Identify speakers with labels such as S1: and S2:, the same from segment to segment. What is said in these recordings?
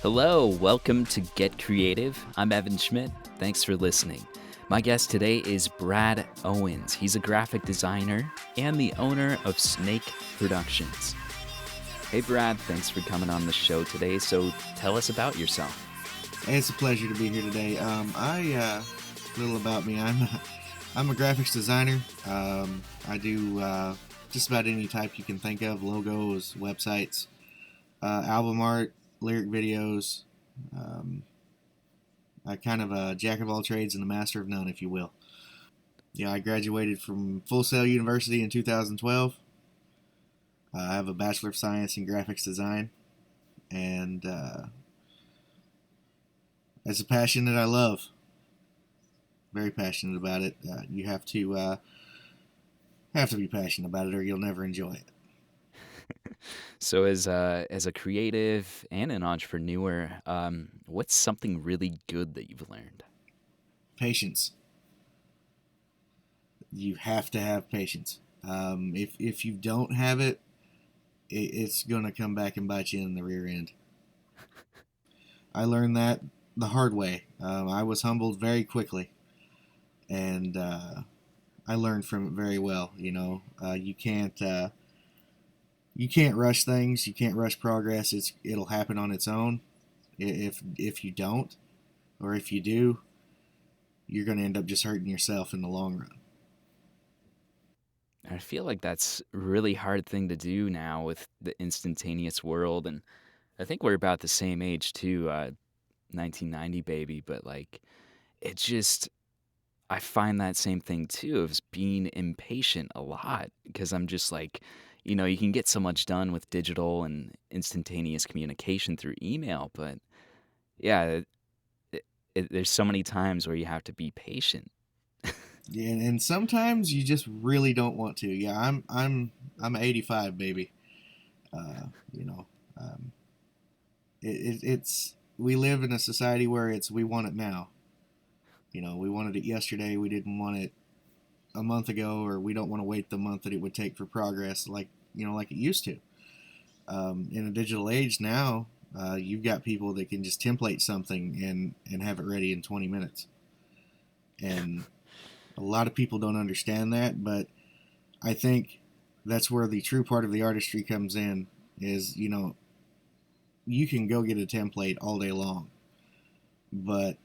S1: Hello, welcome to Get Creative. I'm Evan Schmidt. Thanks for listening. My guest today is Brad Owens. He's a graphic designer and the owner of Snake Productions. Hey, Brad, thanks for coming on the show today. So tell us about yourself.
S2: Hey, it's a pleasure to be here today. A little about me. I'm a graphics designer. I do just about any type you can think of: logos, websites, album art, lyric videos. I kind of a jack of all trades and a master of none, if you will. Yeah, I graduated from Full Sail University in 2012. I have a Bachelor of Science in Graphics Design, and it's a passion that I love. Very passionate about it. You have to be passionate about it, or you'll never enjoy it.
S1: So as a creative and an entrepreneur, what's something really good that you've learned?
S2: Patience. You have to have patience. If you don't have it's gonna come back and bite you in the rear end. I learned that the hard way. I was humbled very quickly, and I learned from it very well. You can't rush things. You can't rush progress. It'll happen on its own. If you don't, or if you do, you're going to end up just hurting yourself in the long run.
S1: I feel like that's a really hard thing to do now with the instantaneous world, and I think we're about the same age too, 1990 baby, but like it just I find that same thing too of being impatient a lot because I'm just like, you can get so much done with digital and instantaneous communication through email, but yeah, there's so many times where you have to be patient.
S2: Yeah, and sometimes you just really don't want to. Yeah, I'm 85, baby. Uh, you know, um, it's we live in a society where it's we want it now. We wanted it yesterday. We didn't want it a month ago, or we don't want to wait the month that it would take for progress, like it used to. In a digital age now, you've got people that can just template something and have it ready in 20 minutes. And a lot of people don't understand that, but I think that's where the true part of the artistry comes in. Is you can go get a template all day long, but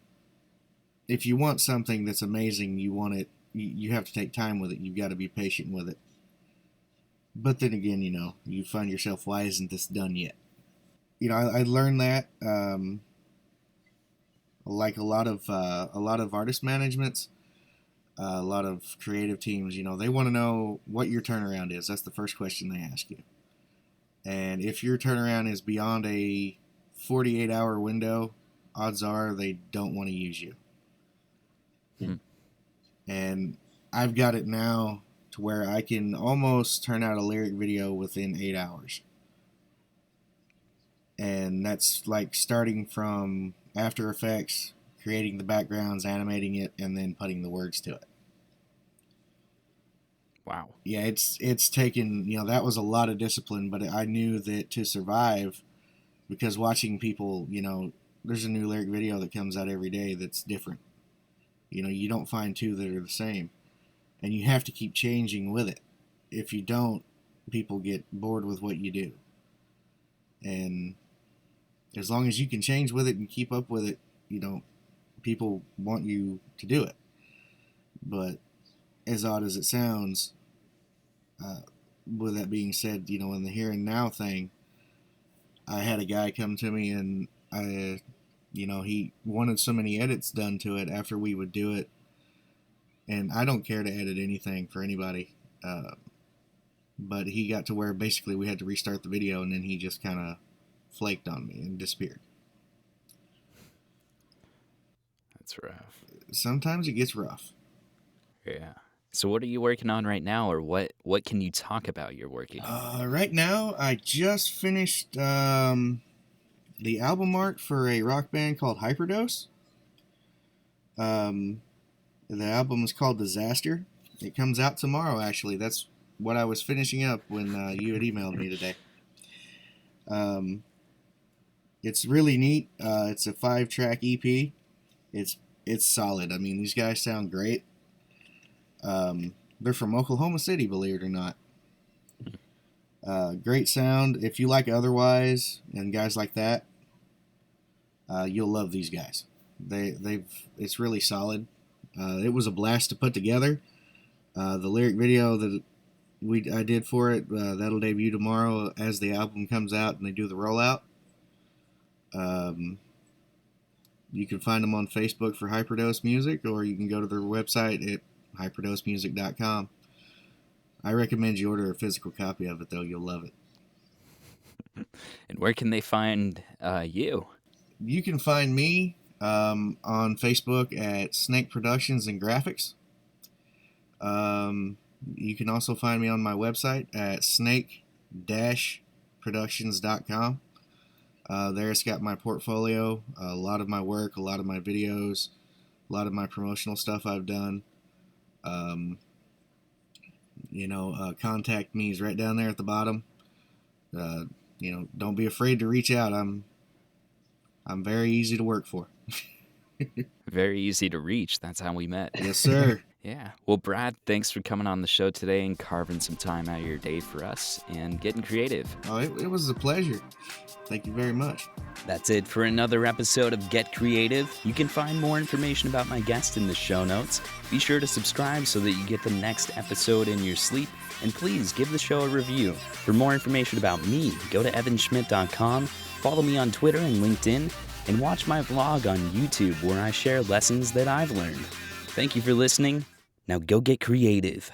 S2: if you want something that's amazing, you want it. You have to take time with it. You've got to be patient with it. But then again, you find yourself, why isn't this done yet? I learned that like a lot of artist managements, a lot of creative teams. They want to know what your turnaround is. That's the first question they ask you. And if your turnaround is beyond a 48-hour window, odds are they don't want to use you.
S1: Hmm.
S2: And I've got it now to where I can almost turn out a lyric video within 8 hours. And that's like starting from After Effects, creating the backgrounds, animating it, and then putting the words to it.
S1: Wow.
S2: Yeah, it's taken, that was a lot of discipline, but I knew that to survive, because watching people, there's a new lyric video that comes out every day that's different. You don't find two that are the same, and you have to keep changing with it. If you don't, people get bored with what you do. And as long as you can change with it and keep up with it, people want you to do it. But as odd as it sounds, with that being said, in the here and now thing, I had a guy come to me and he wanted so many edits done to it after we would do it. And I don't care to edit anything for anybody. But he got to where basically we had to restart the video, and then he just kind of flaked on me and disappeared.
S1: That's rough.
S2: Sometimes it gets rough.
S1: Yeah. So what are you working on right now, or what can you talk about you're working on?
S2: Right now, I just finished the album art for a rock band called Hyperdose. Um, the album is called Disaster. It comes out tomorrow, actually. That's what I was finishing up when you had emailed me today. Um, It's really neat. It's a 5-track EP. It's it's solid. I mean, these guys sound great. They're from Oklahoma City, believe it or not. Great sound. If you like Otherwise and guys like that, you'll love these guys. They've it's really solid. It was a blast to put together. The lyric video that I did for it, that'll debut tomorrow as the album comes out and they do the rollout. Um, you can find them on Facebook for Hyperdose Music, or you can go to their website at hyperdosemusic.com. I recommend you order a physical copy of it, though. You'll love it.
S1: And where can they find you?
S2: You can find me on Facebook at Snake Productions and Graphics. You can also find me on my website at snake-productions.com. There it's got my portfolio, a lot of my work, a lot of my videos, a lot of my promotional stuff I've done. Um, contact me is right down there at the bottom. Don't be afraid to reach out. I'm very easy to work for.
S1: Very easy to reach. That's how we met.
S2: Yes, sir.
S1: Yeah. Well, Brad, thanks for coming on the show today and carving some time out of your day for us and getting creative.
S2: Oh, it was a pleasure. Thank you very much.
S1: That's it for another episode of Get Creative. You can find more information about my guest in the show notes. Be sure to subscribe so that you get the next episode in your sleep. And please give the show a review. For more information about me, go to evanschmidt.com, follow me on Twitter and LinkedIn, and watch my vlog on YouTube where I share lessons that I've learned. Thank you for listening. Now go get creative.